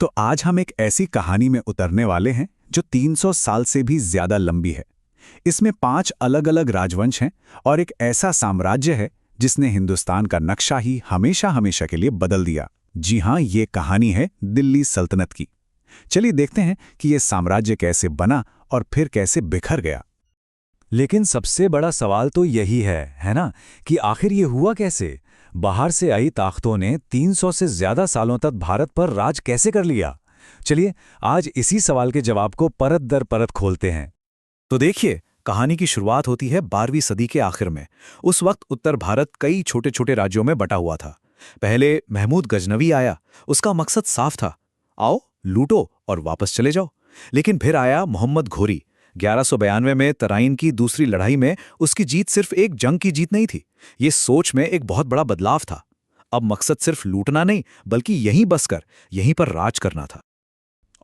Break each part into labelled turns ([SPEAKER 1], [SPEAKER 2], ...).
[SPEAKER 1] तो आज हम एक ऐसी कहानी में उतरने वाले हैं जो 300 साल से भी ज्यादा लंबी है। इसमें 5 अलग-अलग राजवंश हैं और एक ऐसा साम्राज्य है जिसने हिंदुस्तान का नक्शा ही हमेशा हमेशा के लिए बदल दिया। जी हाँ, ये कहानी है दिल्ली सल्तनत की। चलिए देखते हैं कि ये साम्राज्य कैसे बना और फिर कैसे बिखर गया।
[SPEAKER 2] लेकिन सबसे बड़ा सवाल तो यही है ना, कि आखिर ये हुआ कैसे? बाहर से आई ताकतों ने 300 से ज्यादा सालों तक भारत पर राज कैसे कर लिया? चलिए आज इसी सवाल के जवाब को परत दर परत खोलते हैं।
[SPEAKER 1] तो देखिए, कहानी की शुरुआत होती है 12वीं सदी के आखिर में। उस वक्त उत्तर भारत कई छोटे छोटे राज्यों में बटा हुआ था। पहले महमूद गजनवी आया। उसका मकसद साफ था, आओ लूटो और वापस चले जाओ। लेकिन फिर आया मोहम्मद घोरी। 1192 में तराइन की दूसरी लड़ाई में उसकी जीत सिर्फ एक जंग की जीत नहीं थी, ये सोच में एक बहुत बड़ा बदलाव था। अब मकसद सिर्फ लूटना नहीं, बल्कि यहीं बसकर यहीं पर राज करना था।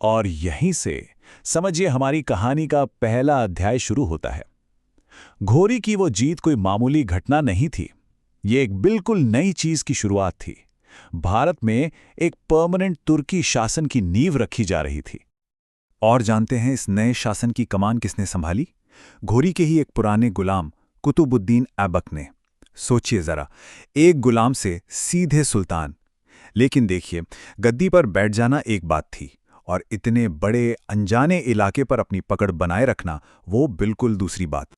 [SPEAKER 2] और यहीं से समझिए हमारी कहानी का पहला अध्याय शुरू होता है। घोरी की वो जीत कोई मामूली घटना नहीं थी, ये एक बिल्कुल नई चीज की शुरुआत थी। भारत में एक परमानेंट तुर्की शासन की नींव रखी जा रही थी। और जानते हैं इस नए शासन की कमान किसने संभाली? घोरी के ही एक पुराने गुलाम कुतुबुद्दीन ऐबक ने। सोचिए जरा, एक गुलाम से सीधे सुल्तान। लेकिन देखिए, गद्दी पर बैठ जाना एक बात थी, और इतने बड़े अनजाने इलाके पर अपनी पकड़ बनाए रखना वो बिल्कुल दूसरी बात।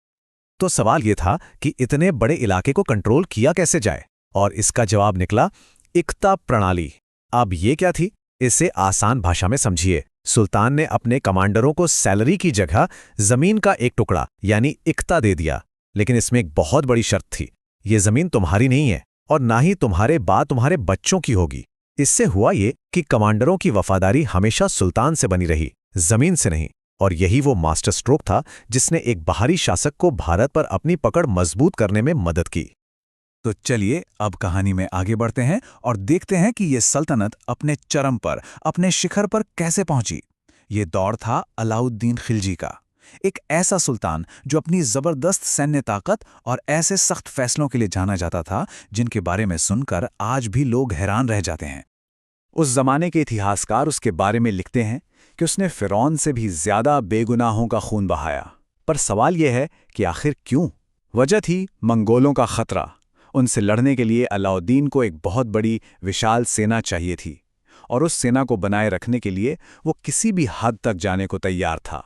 [SPEAKER 1] तो सवाल ये था कि इतने बड़े इलाके को कंट्रोल किया कैसे जाए, और इसका जवाब निकला इक्ता प्रणाली। अब ये क्या थी? इसे आसान भाषा में समझिए। सुल्तान ने अपने कमांडरों को सैलरी की जगह जमीन का एक टुकड़ा यानी इक्ता दे दिया। लेकिन इसमें एक बहुत बड़ी शर्त थी, ये जमीन तुम्हारी नहीं है और ना ही तुम्हारे बाद तुम्हारे बच्चों की होगी। इससे हुआ ये कि कमांडरों की वफादारी हमेशा सुल्तान से बनी रही, जमीन से नहीं। और यही वो मास्टर स्ट्रोक था जिसने एक बाहरी शासक को भारत पर अपनी पकड़ मजबूत करने में मदद की। तो चलिए अब कहानी में आगे बढ़ते हैं और देखते हैं कि ये सल्तनत अपने चरम पर, अपने शिखर पर कैसे पहुंची। ये दौर था अलाउद्दीन खिलजी का, एक ऐसा सुल्तान जो अपनी जबरदस्त सैन्य ताकत और ऐसे सख्त फैसलों के लिए जाना जाता था जिनके बारे में सुनकर आज भी लोग हैरान रह जाते हैं। उस जमाने के इतिहासकार उसके बारे में लिखते हैं कि उसने फिरौन से भी ज्यादा बेगुनाहों का खून बहाया। पर सवाल यह है कि आखिर क्यों? वजह थी मंगोलों का खतरा। उनसे लड़ने के लिए अलाउद्दीन को एक बहुत बड़ी विशाल सेना चाहिए थी, और उस सेना को बनाए रखने के लिए वो किसी भी हद तक जाने को तैयार था।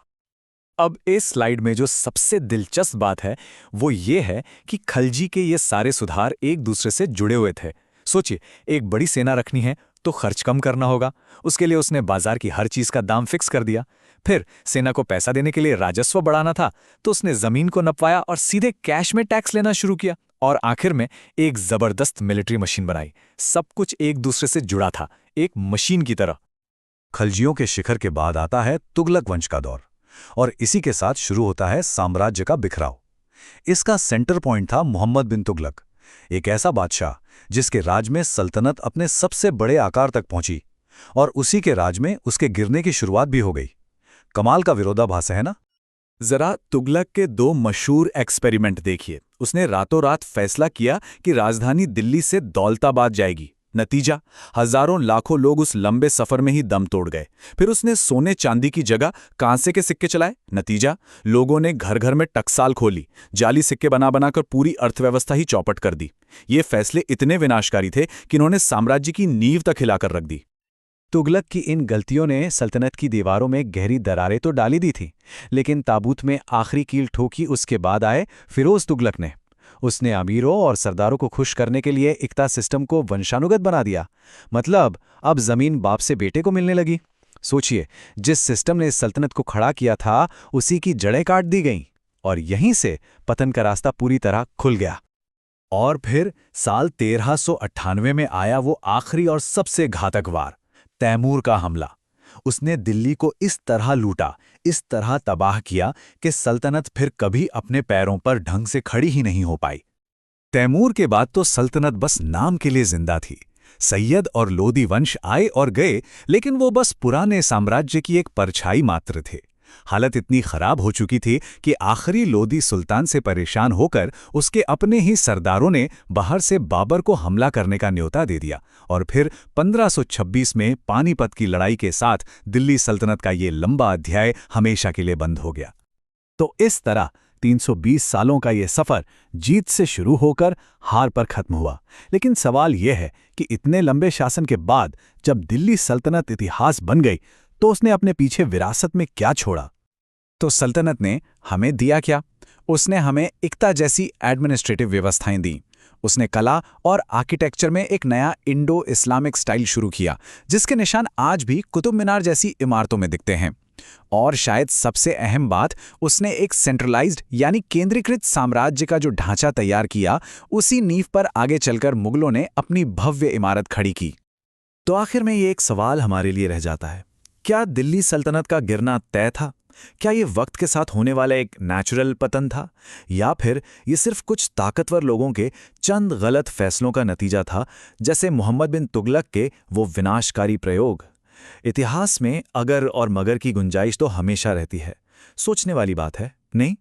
[SPEAKER 1] अब इस स्लाइड में जो सबसे दिलचस्प बात है वो ये है कि खलजी के ये सारे सुधार एक दूसरे से जुड़े हुए थे। सोचिए, एक बड़ी सेना रखनी है तो खर्च कम करना होगा। उसके लिए उसने बाजार की हर चीज का दाम फिक्स कर दिया। फिर सेना को पैसा देने के लिए राजस्व बढ़ाना था तो उसने जमीन को नपवाया और सीधे कैश में टैक्स लेना शुरू किया। और आखिर में एक जबरदस्त मिलिट्री मशीन बनाई। सब कुछ एक दूसरे से जुड़ा था, एक मशीन की तरह। खलजियों के शिखर के बाद आता है तुगलक वंश का दौर, और इसी के साथ शुरू होता है साम्राज्य का बिखराव। इसका सेंटर पॉइंट था मोहम्मद बिन तुगलक, एक ऐसा बादशाह जिसके राज में सल्तनत अपने सबसे बड़े आकार तक पहुंची, और उसी के राज में उसके गिरने की शुरुआत भी हो गई। कमाल का विरोधाभास है ना? जरा तुगलक के 2 मशहूर एक्सपेरिमेंट देखिए। उसने रातों रात फैसला किया कि राजधानी दिल्ली से दौलताबाद जाएगी। नतीजा, हजारों लाखों लोग उस लंबे सफर में ही दम तोड़ गए। फिर उसने सोने चांदी की जगह कांसे के सिक्के चलाए। नतीजा, लोगों ने घर घर में टकसाल खोली, जाली सिक्के बना बनाकर पूरी अर्थव्यवस्था ही चौपट कर दी। ये फैसले इतने विनाशकारी थे कि इन्होंने साम्राज्य की नींव तक हिलाकर रख दी। तुगलक की इन गलतियों ने सल्तनत की दीवारों में गहरी दरारें तो डाली दी थी, लेकिन ताबूत में आखिरी कील ठोकी उसके बाद आए फिरोज तुगलक ने। उसने अमीरों और सरदारों को खुश करने के लिए इक्ता सिस्टम को वंशानुगत बना दिया। मतलब अब जमीन बाप से बेटे को मिलने लगी। सोचिए, जिस सिस्टम ने इस सल्तनत को खड़ा किया था उसी की जड़ें काट दी गईं, और यहीं से पतन का रास्ता पूरी तरह खुल गया। और फिर साल 1398 में आया वो आखिरी और सबसे घातक वार, तैमूर का हमला। उसने दिल्ली को इस तरह लूटा, इस तरह तबाह किया कि सल्तनत फिर कभी अपने पैरों पर ढंग से खड़ी ही नहीं हो पाई। तैमूर के बाद तो सल्तनत बस नाम के लिए जिंदा थी। सैयद और लोदी वंश आए और गए, लेकिन वो बस पुराने साम्राज्य की एक परछाई मात्र थे। हालत इतनी खराब हो चुकी थी कि आखिरी लोदी सुल्तान से परेशान होकर उसके अपने ही सरदारों ने बाहर से बाबर को हमला करने का न्योता दे दिया और फिर 1526 में पानीपत की लड़ाई के साथ दिल्ली सल्तनत का ये लंबा अध्याय हमेशा के लिए बंद हो गया। तो इस तरह 320 सालों का ये सफर जीत से शुरू होकर हार पर खत्म हुआ। लेकिन सवाल यह है कि इतने लंबे शासन के बाद जब दिल्ली सल्तनत इतिहास बन गई तो उसने अपने पीछे विरासत में क्या छोड़ा? तो सल्तनत ने हमें दिया क्या? उसने हमें इक्ता जैसी एडमिनिस्ट्रेटिव व्यवस्थाएं दी। उसने कला और आर्किटेक्चर में एक नया इंडो इस्लामिक स्टाइल शुरू किया, जिसके निशान आज भी कुतुब मीनार जैसी इमारतों में दिखते हैं। और शायद सबसे अहम बात, उसने एक सेंट्रलाइज्ड यानी केंद्रीकृत साम्राज्य का जो ढांचा तैयार किया, उसी नींव पर आगे चलकर मुगलों ने अपनी भव्य इमारत खड़ी की। तो आखिर में ये एक सवाल हमारे लिए रह जाता है, क्या दिल्ली सल्तनत का गिरना तय था? क्या ये वक्त के साथ होने वाला एक नेचुरल पतन था, या फिर ये सिर्फ कुछ ताकतवर लोगों के चंद गलत फैसलों का नतीजा था, जैसे मोहम्मद बिन तुगलक के वो विनाशकारी प्रयोग? इतिहास में अगर और मगर की गुंजाइश तो हमेशा रहती है। सोचने वाली बात है, नहीं?